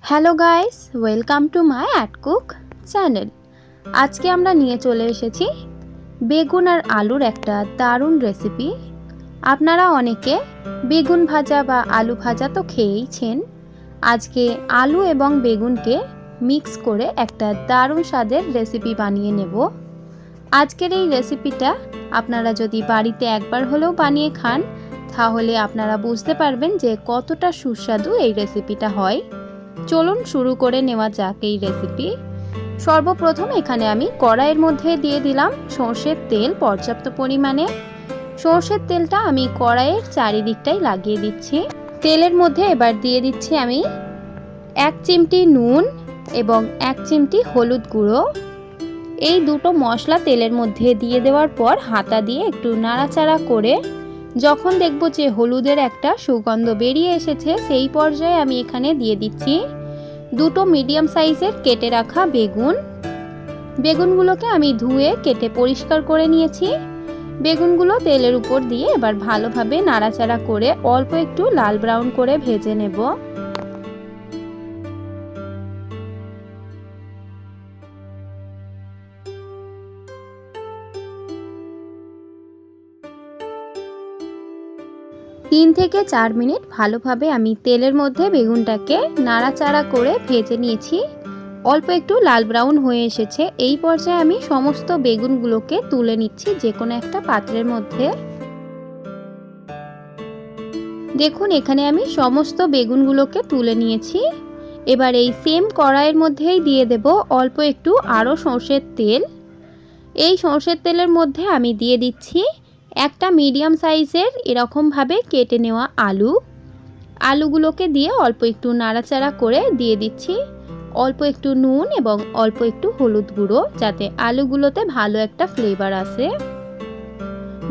Hello guys, welcome to my at cook channel. আজকে আমরা নিয়ে চলে এসেছি বেগুন আর আলুর একটা দারুণ রেসিপি। আপনারা অনেকে বেগুন ভাজা বা আলু ভাজা তো খেয়েইছেন। আজকে আলু এবং বেগুনকে মিক্স করে একটা দারুণ স্বাদের রেসিপি বানিয়ে নেব। আজকের এই রেসিপিটা আপনারা যদি বাড়িতে একবার হলেও বানিয়ে খান, তাহলে আপনারা বুঝতে পারবেন যে কতটা সুস্বাদু এই রেসিপিটা হয়। চলুন শুরু করে নেওয়া যাক এই রেসিপি। সর্বপ্রথম এখানে আমি কড়াইয়ের মধ্যে দিয়ে দিলাম সর্ষের তেল পর্যাপ্ত পরিমাণে। সর্ষের তেলটা আমি কড়াইয়ের চারিদিকটাই লাগিয়ে দিচ্ছি। তেলের মধ্যে এবার দিয়ে দিচ্ছি আমি 1 চিমটি নুন এবং 1 চিমটি হলুদ গুঁড়ো। এই দুটো মশলা তেলের মধ্যে দিয়ে দেওয়ার পর হাতা দিয়ে একটু নাড়াচাড়া করে যখন দেখব যে হলুদের একটা সুগন্ধ বেরিয়ে এসেছে, সেই পর্যায়ে আমি এখানে দিয়ে দিচ্ছি দুটো মিডিয়াম সাইজের কেটে রাখা বেগুন। বেগুনগুলোকে আমি ধুয়ে কেটে পরিষ্কার করে নিয়েছি। বেগুনগুলো তেলের উপর দিয়ে এবার ভালোভাবে নাড়াচাড়া করে অল্প একটু লাল ব্রাউন করে ভেজে নেব। তিন থেকে 4 মিনিট ভালোভাবে আমি তেলের মধ্যে বেগুনটাকে নাড়াচাড়া করে ভেজে নিয়েছি। অল্প একটু লাল ব্রাউন হয়ে এসেছে। এই পর্যায়ে আমি সমস্ত বেগুনগুলোকে তুলে নিচ্ছি যে কোনো একটা পাত্রের মধ্যে। দেখুন, এখানে আমি সমস্ত বেগুনগুলোকে তুলে নিয়েছি। এবার এই সেম কড়াইয়ের মধ্যেই দিয়ে দেব অল্প একটু আরও সর্ষের তেল। এই সর্ষের তেলের মধ্যে আমি দিয়ে দিচ্ছি একটা মিডিয়াম সাইজের এরকমভাবে কেটে নেওয়া আলুগুলোকে দিয়ে অল্প একটু নাড়াচাড়া করে দিয়ে দিচ্ছি অল্প একটু নুন এবং অল্প একটু হলুদ গুঁড়ো, যাতে আলুগুলোতে ভালো একটা ফ্লেভার আসে।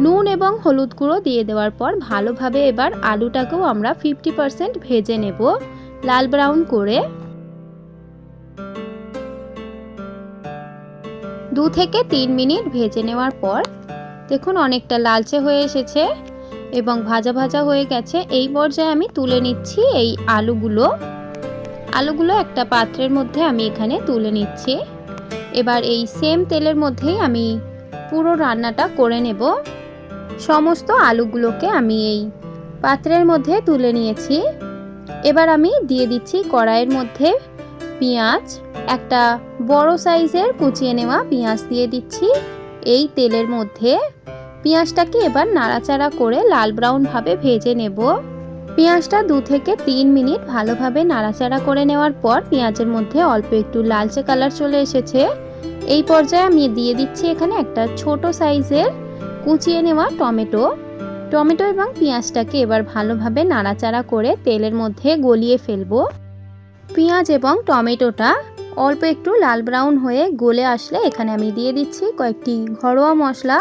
নুন এবং হলুদ গুঁড়ো দিয়ে দেওয়ার পর ভালোভাবে এবার আলুটাকেও আমরা 50% ভেজে নেব লাল ব্রাউন করে। 2 থেকে 3 মিনিট ভেজে নেওয়ার পর দেখুন অনেকটা লালচে হয়ে এসেছে এবং ভাজা ভাজা হয়ে গেছে। এই পর্যায়ে আমি তুলে নিচ্ছি এই আলুগুলো একটা পাত্রের মধ্যে আমি এখানে তুলে নিচ্ছি। এবার এই সেম তেলের মধ্যেই আমি পুরো রান্নাটা করে নেব। সমস্ত আলুগুলোকে আমি এই পাত্রের মধ্যে তুলে নিয়েছি। এবার আমি দিয়ে দিচ্ছি কড়াইয়ের মধ্যে পেঁয়াজ। একটা বড় সাইজের কুচিয়ে নেওয়া পেঁয়াজ দিয়ে দিচ্ছি এই তেলের মধ্যে। পেঁয়াজটাকে এবার নাড়াচাড়া করে লাল ব্রাউন ভাবে ভেজে নেব। পেঁয়াজটা 2 থেকে 3 মিনিট ভালোভাবে নাড়াচাড়া করে নেওয়ার পর পেঁয়াজের মধ্যে অল্প একটু লালচে কালার চলে এসেছে। এই পর্যায়ে আমি দিয়ে দিচ্ছি এখানে একটা ছোট সাইজের কুচিয়ে নেওয়া টমেটো এবং পেঁয়াজটাকে এবার ভালোভাবে নাড়াচাড়া করে তেলের মধ্যে গলিয়ে ফেলবো। পেঁয়াজ এবং টমেটোটা অল্প একটু লাল ব্রাউন হয়ে গলে আসলে এখানে আমি দিয়ে দিচ্ছি কয়েকটি ঘরোয়া মশলা।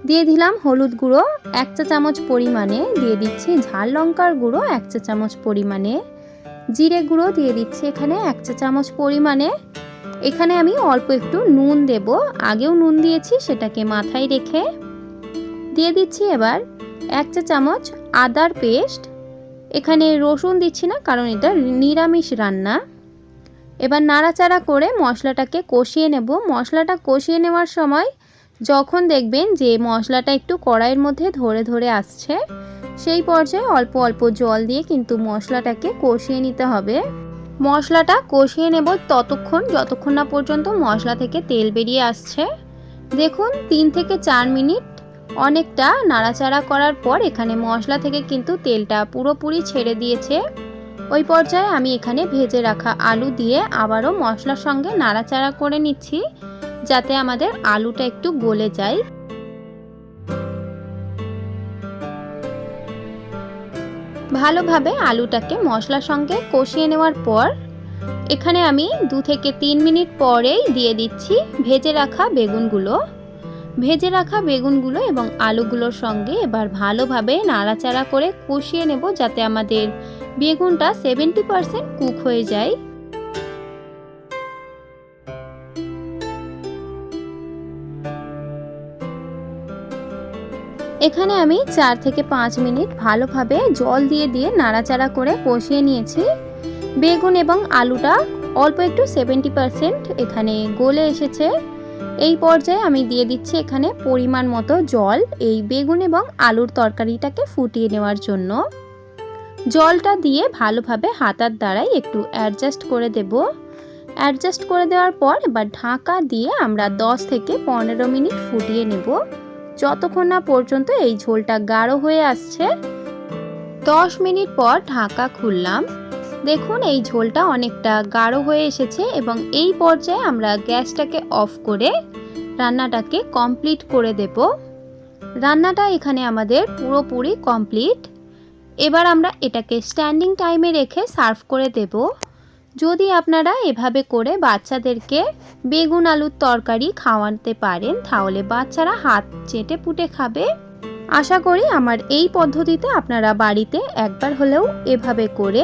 দিয়ে দিলাম হলুদ গুঁড়ো 1 চা চামচ পরিমাণে, দিয়ে দিচ্ছি ঝাল লঙ্কার গুঁড়ো 1 চা চামচ পরিমাণে, জিরে গুঁড়ো দিয়ে দিচ্ছি এখানে 1 চা চামচ পরিমাণে। এখানে আমি অল্প একটু নুন দেব, আগেও নুন দিয়েছি সেটাকে মাথায় রেখে। দিয়ে দিচ্ছি এবার 1 চা চামচ আদার পেস্ট। এখানে রসুন দিচ্ছি না, কারণ এটা নিরামিষ রান্না। এবার নাড়াচাড়া করে মশলাটাকে কষিয়ে নেব। মশলাটা কষিয়ে নেওয়ার সময় যখন দেখবেন যে মশলাটা একটু কড়াইয়ের মধ্যে ধরে ধরে আসছে, সেই পর্যায়ে অল্প অল্প জল দিয়ে কিন্তু মশলাটাকে কষিয়ে নিতে হবে। মশলাটা কষিয়ে নেব ততক্ষণ যতক্ষণ না পর্যন্ত মশলা থেকে তেল বেরিয়ে আসছে। দেখুন 3 থেকে 4 মিনিট অনেকটা নাড়াচাড়া করার পর এখানে মশলা থেকে কিন্তু তেলটা পুরোপুরি ছেড়ে দিয়েছে। ওই পর্যায়ে আমি এখানে ভেজে রাখা আলু দিয়ে আবারও মশলার সঙ্গে নাড়াচাড়া করে নিচ্ছি, যাতে আমাদের আলুটা একটু গলে যায়। ভালোভাবে আলুটাকে মশলার সঙ্গে কষিয়ে নেওয়ার পর এখানে আমি 2 থেকে 3 মিনিট পরেই দিয়ে দিচ্ছি ভেজে রাখা বেগুনগুলো এবং আলুগুলোর সঙ্গে এবার ভালোভাবে নাড়াচাড়া করে কষিয়ে নেব, যাতে আমাদের বেগুনটা 70% কুক হয়ে যায়। এখানে আমি 4 থেকে 5 মিনিট ভালোভাবে জল দিয়ে নাড়াচাড়া করে কষিয়ে নিয়েছি। বেগুন এবং আলুটা অল্প একটু 70% এখানে গলে এসেছে। এই পর্যায়ে আমি দিয়ে দিচ্ছি এখানে পরিমাণ মতো জল, এই বেগুন এবং আলুর তরকারিটাকে ফুটিয়ে নেওয়ার জন্য। জলটা দিয়ে ভালোভাবে হাতার দ্বারাই একটু অ্যাডজাস্ট করে দেব। অ্যাডজাস্ট করে দেওয়ার পর এবার ঢাকা দিয়ে আমরা 10 থেকে 15 মিনিট ফুটিয়ে নেব, যতক্ষণ না পর্যন্ত এই ঝোলটা গাঢ় হয়ে আসছে। 10 মিনিট পর ঢাকা খুললাম। দেখুন এই ঝোলটা অনেকটা গাঢ় হয়ে এসেছে এবং এই পর্যায়ে আমরা গ্যাসটাকে অফ করে রান্নাটাকে কমপ্লিট করে দেব। রান্নাটা এখানে আমাদের পুরোপুরি কমপ্লিট। এবার আমরা এটাকে স্ট্যান্ডিং টাইমে রেখে সার্ভ করে দেব। যদি আপনারা এভাবে করে বাচ্চাদেরকে বেগুন আলুর তরকারি খাওয়াতে পারেন তাহলে বাচ্চারা হাত চেটে পুটে খাবে। আশা করি আমার এই পদ্ধতিতে আপনারা বাড়িতে একবার হলেও এভাবে করে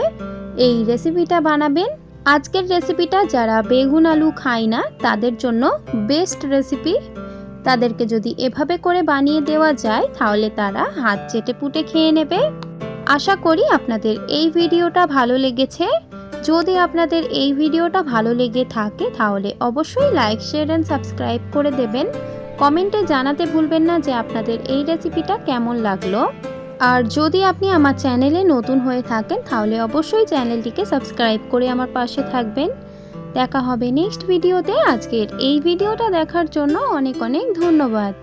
এই রেসিপিটা বানাবেন। আজকের রেসিপিটা যারা বেগুন আলু খায় না তাদের জন্য বেস্ট রেসিপি। তাদেরকে যদি এভাবে করে বানিয়ে দেওয়া যায় তাহলে তারা হাত চেটে পুটে খেয়ে নেবে। আশা করি আপনাদের এই ভিডিওটা ভালো লেগেছে। যদি আপনাদের এই ভিডিওটা ভালো লেগে থাকে তাহলে অবশ্যই লাইক, শেয়ার এন্ড সাবস্ক্রাইব করে দেবেন। কমেন্টে জানাতে ভুলবেন না যে আপনাদের এই রেসিপিটা কেমন লাগলো। আর যদি আপনি আমার চ্যানেলে নতুন হয়ে থাকেন তাহলে অবশ্যই চ্যানেলটিকে সাবস্ক্রাইব করে আমার পাশে থাকবেন। দেখা হবে নেক্সট ভিডিওতে। আজকের এই ভিডিওটা দেখার জন্য অনেক অনেক ধন্যবাদ।